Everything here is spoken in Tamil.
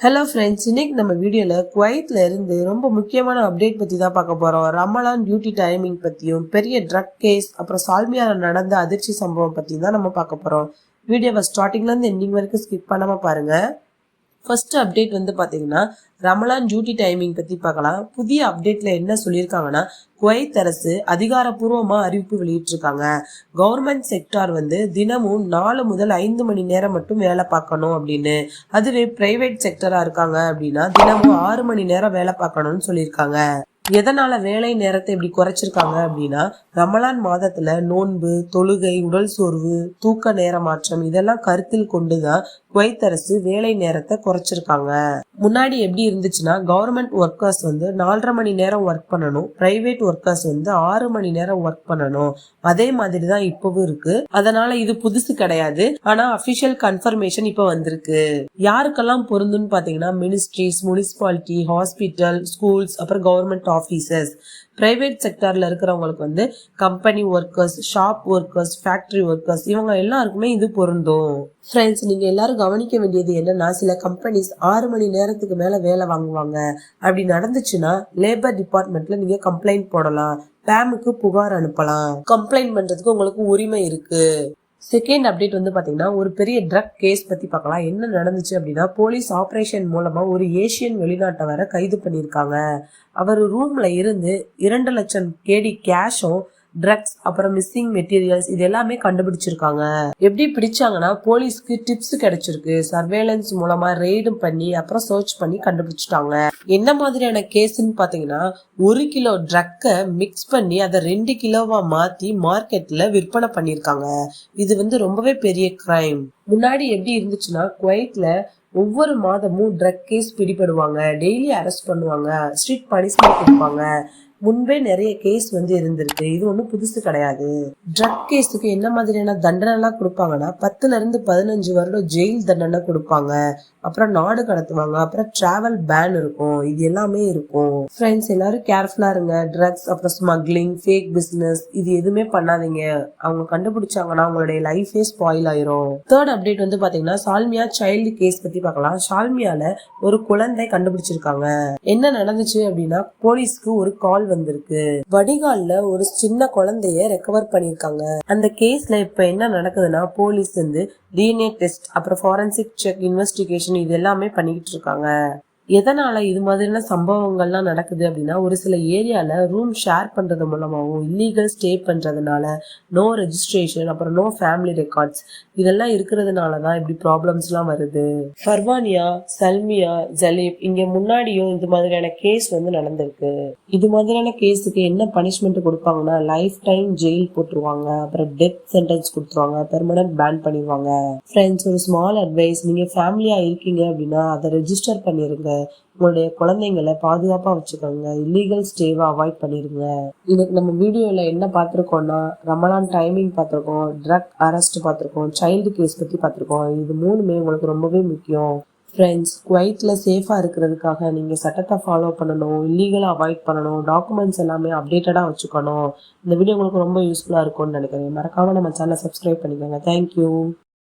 ஹலோ ஃப்ரெண்ட்ஸ், இன்னைக்கு நம்ம வீடியோவில் குவைத்தில் இருந்து ரொம்ப முக்கியமான அப்டேட் பற்றி தான் பார்க்க போகிறோம். ரமலான் டியூட்டி டைமிங் பற்றியும் பெரிய ட்ரக் கேஸ் அப்புறம் சால்மியாவில் நடந்த அதிர்ச்சி சம்பவம் பற்றி தான் நம்ம பார்க்க போகிறோம். வீடியோவை ஸ்டார்டிங்லேருந்து எண்டிங் வரைக்கும் ஸ்கிப் பண்ணாமல் பாருங்கள். ஃபர்ஸ்ட் அப்டேட் வந்து பார்த்தீங்கன்னா ரமலான் டியூட்டி டைமிங் பற்றி பார்க்கலாம். புதிய அப்டேட்ல என்ன சொல்லியிருக்காங்கன்னா, குவைத் அரசு அதிகாரப்பூர்வமா அறிவிப்பு வெளியிட்டிருக்காங்க. கவர்மெண்ட் செக்டார் வந்து தினமும் 4 முதல் 5 மணி நேரம் மட்டும் வேலை பார்க்கணும் அப்படின்னு. அதுவே பிரைவேட் செக்டரா இருக்காங்க அப்படின்னா தினமும் 6 மணி நேரம் வேலை பார்க்கணும்னு சொல்லியிருக்காங்க. எதனால வேலை நேரத்தை இப்படி குறைச்சிருக்காங்க அப்படின்னா, ரமலான் மாதத்துல நோன்பு, தொழுகை, உடல் சோர்வு, தூக்க நேர மாற்றம் இதெல்லாம் கருத்தில் கொண்டுதான் குவைத் அரசு வேலை நேரத்தை குறைச்சிருக்காங்க. முன்னாடி எப்படி இருந்துச்சுன்னா, கவர்மெண்ட் ஒர்க்கர்ஸ் வந்து 4.5 மணி நேரம் ஒர்க் பண்ணணும், பிரைவேட் ஒர்க்கர்ஸ் வந்து 6 மணி நேரம் ஒர்க் பண்ணணும். அதே மாதிரி தான் இப்பவும் இருக்கு. அதனால இது புதுசு கிடையாது. ஆனா அபிஷியல் கன்ஃபர்மேஷன் இப்ப வந்திருக்கு. யாருக்கெல்லாம் பொருந்துன்னு பாத்தீங்கன்னா, மினிஸ்ட்ரிஸ், முனிசிபாலிட்டி, ஹாஸ்பிட்டல், ஸ்கூல்ஸ், அப்புறம் கவர்மெண்ட் ஆஃபீஸர்ஸ். பிரைவேட் செக்டர்ல இருக்கிறவங்களுக்கு வந்து company workers, shop workers, factory workers இவங்க எல்லாருக்குமே இது பொருந்தும். ஃப்ரெண்ட்ஸ், நீங்க எல்லாரும் கவனிக்க வேண்டியது என்னன்னா, சில கம்பெனிஸ் 6 மணி நேரத்துக்கு மேல வேலை வாங்குவாங்க. அப்படி நடந்துச்சுன்னா லேபர் டிபார்ட்மெண்ட்ல நீங்க கம்ப்ளைண்ட் போடலாம், பேமுக்கு புகார் அனுப்பலாம். கம்ப்ளைண்ட் பண்றதுக்கு உங்களுக்கு உரிமை இருக்கு. செகண்ட் அப்டேட் வந்து பாத்தீங்கன்னா, ஒரு பெரிய ட்ரக் கேஸ் பத்தி பார்க்கலாம். என்ன நடந்துச்சு அப்படின்னா, போலீஸ் ஆபரேஷன் மூலமா ஒரு ஏசியன் வெளிநாட்டவரை கைது பண்ணியிருக்காங்க. அவர் ரூம்ல இருந்து 2 லட்சம் கேடி கேஷும், ட்ரக்ஸ், அப்புறம் மிஸ்ஸிங் மெட்டீரியல்ஸ் இது எல்லாமே கண்டுபிடிச்சிருக்காங்க. எப்படி பிடிச்சாங்கன்னா, போலீஸ்க்கு டிப்ஸ் கிடைச்சிருக்கு. சர்வேலன்ஸ் மூலமா ரெய்டும் பண்ணி அப்புறம் சர்ச் பண்ணி கண்டுபிடிச்சிட்டாங்க. என்ன மாதிரியான கேஸ்ன்னு பாத்தீங்கன்னா, 1 கிலோ ட்ரக்கை மிக்ஸ் பண்ணி அதை 2 கிலோவா மாத்தி மார்க்கெட்ல விற்பனை பண்ணிருக்காங்க. இது வந்து ரொம்பவே பெரிய கிரைம். முன்னாடி எப்படி இருந்துச்சுன்னா, குவைத்ல ஒவ்வொரு மாதமும் ட்ரக் கேஸ் பிடிபடுவாங்க, டெய்லி அரெஸ்ட் பண்ணுவாங்க, ஸ்ட்ரிக்ட் பனிஷ்மெண்ட் கொடுப்பாங்க. முன்பே நிறைய கேஸ் வந்து இருந்திருக்கு. இது ஒன்றும் புதுசு கிடையாது. ட்ரக் கேஸுக்கு என்ன மாதிரியான தண்டனை எல்லாம் கொடுப்பாங்கன்னா, 10ல இருந்து 15 வருடம் ஜெயில் தண்டனை கொடுப்பாங்க. அப்புறம் நாடு கடத்துவாங்க, அப்புறம் டிராவல் பேன் இருக்கும். இது எல்லாமே இருக்கும். ஃப்ரெண்ட்ஸ், எல்லாரும் கேர்ஃபுல்லா இருங்க. ட்ரக்ஸ், அப்புறம் ஸ்மக்லிங், ஃபேக் பிசினஸ் இது எதுவுமே பண்ணாதீங்க. அவங்க கண்டுபிடிச்சாங்கன்னா அவங்களுடைய லைஃபே ஸ்பாயில் ஆயிரும். தேர்ட் அப்டேட் வந்து பாத்தீங்கன்னா, சால்மியா சைல்டு கேஸ் பத்தி பார்க்கலாம். சால்மியால ஒரு குழந்தை கண்டுபிடிச்சிருக்காங்க. என்ன நடந்துச்சு அப்படின்னா, போலீஸ்க்கு ஒரு கால் வந்திருக்கு. வடிகால்ல ஒரு சின்ன குழந்தைய ரெக்கவர் பண்ணிருக்காங்க. அந்த கேஸ்ல இப்ப என்ன நடக்குதுன்னா, போலீஸ் வந்து டிஎன்ஏ டெஸ்ட், அப்புறம் ஃபாரன்சிக் செக், இன்வெஸ்டிகேஷன் இது எல்லாமே பண்ணிக்கிட்டு இருக்காங்க. எதனால இது மாதிரியான சம்பவங்கள்லாம் நடக்குது அப்படின்னா, ஒரு சில ஏரியால ரூம் ஷேர் பண்றது மூலமாகவும், இல்லீகல் ஸ்டே பண்றதுனால, நோ ரெஜிஸ்ட்ரேஷன், அப்புறம் நோ ஃபேமிலி ரெக்கார்ட்ஸ் இதெல்லாம் இருக்கிறதுனாலதான் இப்படி ப்ராப்ளம்ஸ் எல்லாம் வருது. பர்வானியா, சல்மியா, ஜலீப் இங்க முன்னாடியும் இது மாதிரியான கேஸ் வந்து நடந்திருக்கு. இது மாதிரியான கேஸுக்கு என்ன பனிஷ்மெண்ட் கொடுப்பாங்கன்னா, லைஃப் டைம் ஜெயில் போட்டுருவாங்க, அப்புறம் டெத் சென்டென்ஸ் கொடுத்துருவாங்க, பெர்மனன்ட் பேன் பண்ணிடுவாங்க. ஃப்ரெண்ட்ஸ், ஒரு ஸ்மால் அட்வைஸ், நீங்க ஃபேமிலியா இருக்கீங்க அப்படின்னா அதை ரெஜிஸ்டர் பண்ணிருங்க. உங்களுடைய குழந்தைங்களை பாதுகாப்பா வச்சுக்கோங்க. இல்லீகல் ஸ்டேவை அவாய்ட் பண்ணிருங்க. இன்னைக்கு நம்ம வீடியோல என்ன பார்த்திருக்கோம்னா, ரமலான் டைமிங் பார்த்திருக்கோம், ட்ரக் அரெஸ்ட் பார்த்திருக்கோம், சைல்டு கேஸ் பத்தி பார்த்திருக்கோம். இது மூணுமே உங்களுக்கு ரொம்பவே முக்கியம். ஃப்ரெண்ட்ஸ், குவைத்ல சேஃபா இருக்கிறதுக்காக நீங்க சட்டத்தை ஃபாலோ பண்ணணும், இல்லீகலா அவாய்ட் பண்ணணும், டாக்குமெண்ட்ஸ் எல்லாமே அப்டேட்டடா வச்சுக்கணும். இந்த வீடியோ உங்களுக்கு ரொம்ப யூஸ்ஃபுல்லா இருக்கும்னு நினைக்கிறேன். மறக்காம நம்ம சேனலை சப்ஸ்கிரைப் பண்ணிக்கோங்க. தேங்க்யூ.